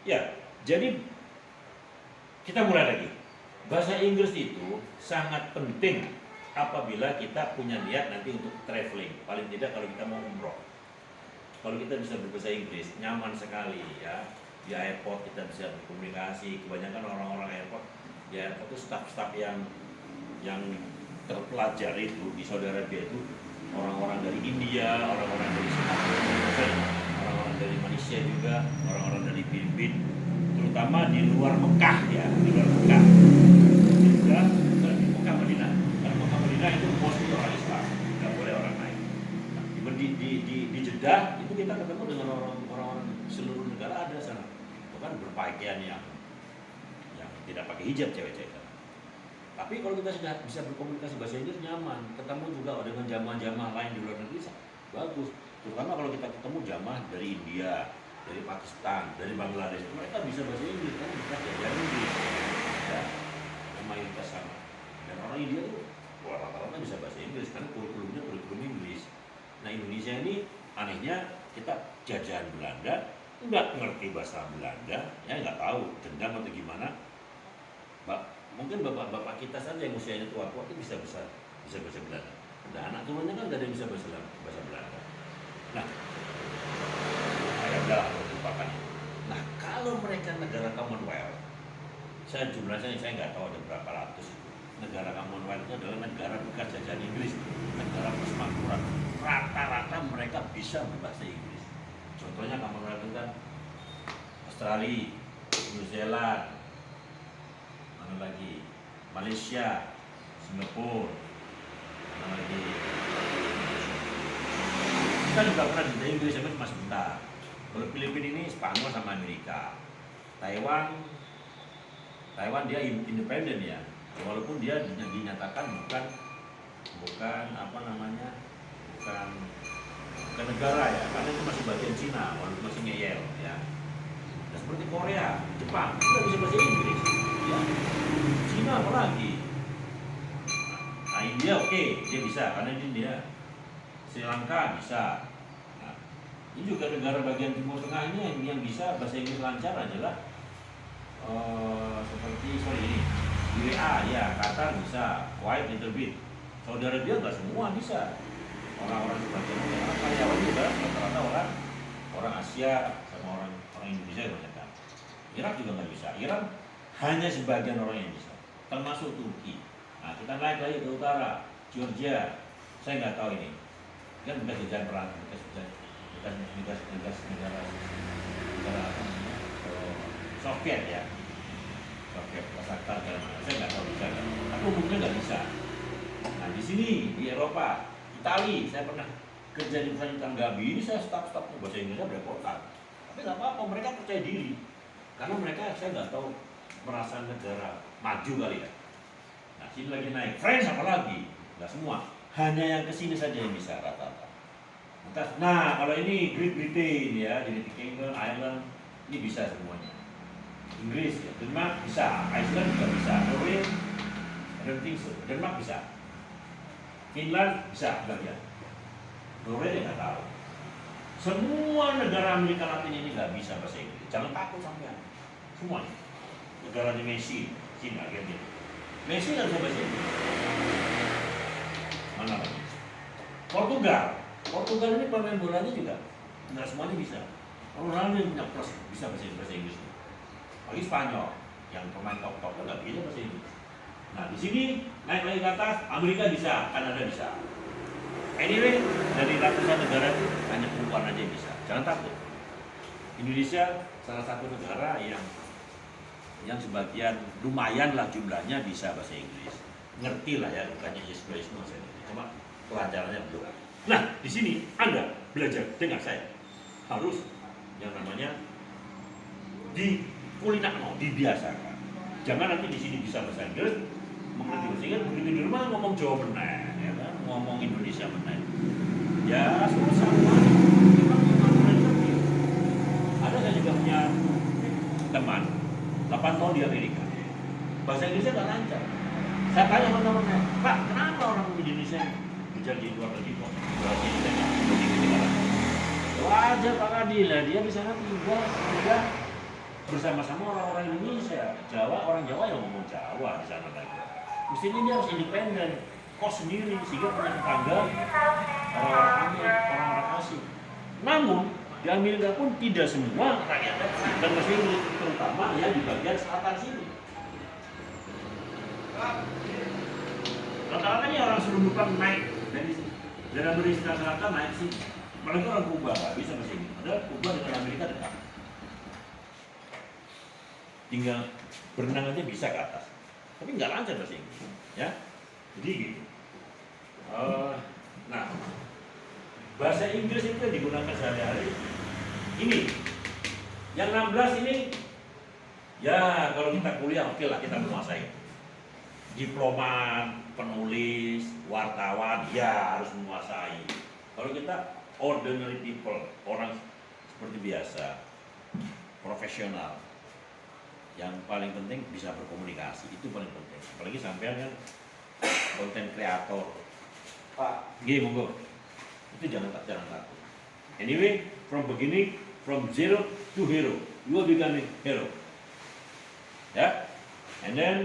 Ya, jadi kita mulai lagi. Bahasa Inggris itu sangat penting apabila kita punya niat nanti untuk traveling. Paling tidak kalau kita mau umroh. Kalau kita bisa berbahasa Inggris, nyaman sekali ya. Di airport kita bisa berkomunikasi. Kebanyakan orang-orang airport, di airport itu staff-staff yang terpelajar itu di Saudi Arabia itu orang-orang dari India, orang-orang dari Singapura, orang-orang dari Malaysia juga, orang-orang dari Filipina, terutama di luar Mekah ya, di luar Mekah. Juga di Mekah Madinah. Karena Mekah Madinah itu bos itu orang Islam, nggak boleh orang lain. Nah, di Jeddah itu kita ketemu dengan orang-orang seluruh negara ada sana, bukan berpakaian yang tidak pakai hijab cewek-cewek. Tapi kalau kita sudah bisa berkomunikasi bahasa Inggris nyaman, ketemu juga dengan jamaah-jamaah lain di luar negeri bagus. Terutama kalau kita ketemu jamaah dari India, dari Pakistan, dari Bangladesh, mereka bisa bahasa Inggris kan, bisa belajar Inggris, ya, mayoritas sama. Dan orang India itu rata-rata bisa bahasa Inggris karena kurikulumnya kurikulum Inggris. Nah Indonesia ini anehnya kita jajahan Belanda, nggak ngerti bahasa Belanda, ya nggak tahu dendam atau gimana. Mungkin bapak-bapak kita saja yang usianya tua-tua itu bisa bahasa Belanda. Nah anak turunnya kan nggak ada yang bisa bahasa Belanda. Nah, ya udahlah lupakan itu. Nah kalau mereka negara Commonwealth, jumlahnya saya nggak tahu ada berapa ratus itu. Negara Commonwealth itu adalah negara bekas jajahan Inggris, negara persemakmuran. Rata-rata mereka bisa berbahasa Inggris. Contohnya Commonwealth itu kan Australia, New Zealand, mana lagi, Malaysia, Singapura, mana lagi. Kita juga pernah di Inggris, tapi cuma sebentar. Kalau Filipina ini Spanyol sama Amerika. Taiwan dia independen ya, walaupun dia dinyatakan bukan negara ya, karena itu masih bagian Cina, walaupun masih ngeyel ya. Nah, seperti Korea, Jepang, itu bisa bahasa Inggris ya. Cina apalagi. Nah India oke, dia bisa karena dia Sri Lanka bisa. Nah, ini juga negara bagian Timur Tengah ini yang bisa bahasa Inggris lancar adalah seperti ini UAE ya, Qatar bisa, Kuwait little bit, Saudi Arabia nggak semua bisa. Orang-orang sebagian orang karyawan juga rata-rata orang Asia sama orang Indonesia kebanyakan. Irak juga nggak bisa. Iran hanya sebagian orang yang bisa, termasuk Turki. Nah kita naik lagi ke utara, Georgia, saya nggak tahu ini kan bekas jajahan perang, bekas negara Soviet ya, Soviet Kazakhstan dan saya nggak tahu bisa, tapi umumnya nggak bisa. Nah di sini di Eropa, Itali, saya pernah kerja di perusahaan Tanggabi, ini saya staf bahasa Indonesia belepotan, tapi nggak apa-apa, mereka percaya diri karena mereka saya nggak tahu merasa negara maju kali ya. Nah sini lagi naik, France apalagi, nggak semua, hanya yang kesini saja yang bisa rata-rata. Nah kalau ini Great Britain ya, United Kingdom, Ireland, ini bisa semuanya. Inggris ya, Denmark bisa, Iceland juga bisa, Norway, I don't think so, Denmark bisa, Finland bisa bagian, Norway nggak tahu. Semua negara Amerika Latin ini nggak bisa bahasa Inggris, jangan takut sampean, semuanya. Negaranya Messi, Cina, Argentina, Messi nggak bisa bahasa Inggris. Mana lagi? Portugal ini pemain bolanya juga nggak semuanya bisa. Orang yang punya plus bisa bahasa Inggris. Lagi Spanyol yang pemain top nggak bisa bahasa Inggris. Nah di sini naik lagi ke atas, Amerika bisa, Kanada bisa. Anyway dari ratusan negara itu hanya perempuan aja yang bisa. Jangan takut. Indonesia salah satu negara yang sebagian lumayan lah jumlahnya bisa bahasa Inggris. Ngerti lah ya, bukannya yes no saya. Cuma pelajarannya belum. Nah, di sini Anda belajar dengan saya harus yang namanya dibiasakan. Jangan nanti di sini bisa bahasa Inggris, mengerti bahasa Inggris, begitu di rumah ngomong Jawa benar, ya kan? Ngomong Indonesia benar. Ya, susah banget. Ada saya juga punya teman 8 tahun di Amerika. Bahasa Inggrisnya nggak lancar. Saya tanya teman-temannya, Pak, kenapa orang Indonesia kerja di luar negeri kok bahasa Indonesia nggak wajar Pak Adil, dia di sana tinggal bersama-sama orang-orang Indonesia. Orang Jawa yang ngomong Jawa di sana lagi. Mestinya dia harus independen, kos sendiri sehingga punya tetangga orang-orang orang-orang asing. Namun di Amerika pun tidak semua rakyatnya dan bahasa Inggris, terutama ya di bagian selatan sini. Rata-rata ini orang selundupan naik dari Amerika Selatan naik sih. Apalagi orang Kuba nggak bisa bahasa Inggris. Padahal Kuba dengan Amerika dekat. Tinggal berenang aja bisa ke atas. Tapi nggak lancar bahasa Inggris. Ya, jadi gitu. Nah, bahasa Inggris itu yang digunakan sehari-hari. Ini, yang 16 ini, ya kalau kita kuliah oke lah kita menguasai. Diplomat, penulis, wartawan, ya harus menguasai. Kalau kita ordinary people, orang seperti biasa, profesional, yang paling penting bisa berkomunikasi, itu paling penting. Apalagi sampean kan konten kreator, Pak, monggo, itu jangan takut. Anyway, from beginning, from zero to hero, you will become a hero. Ya, and then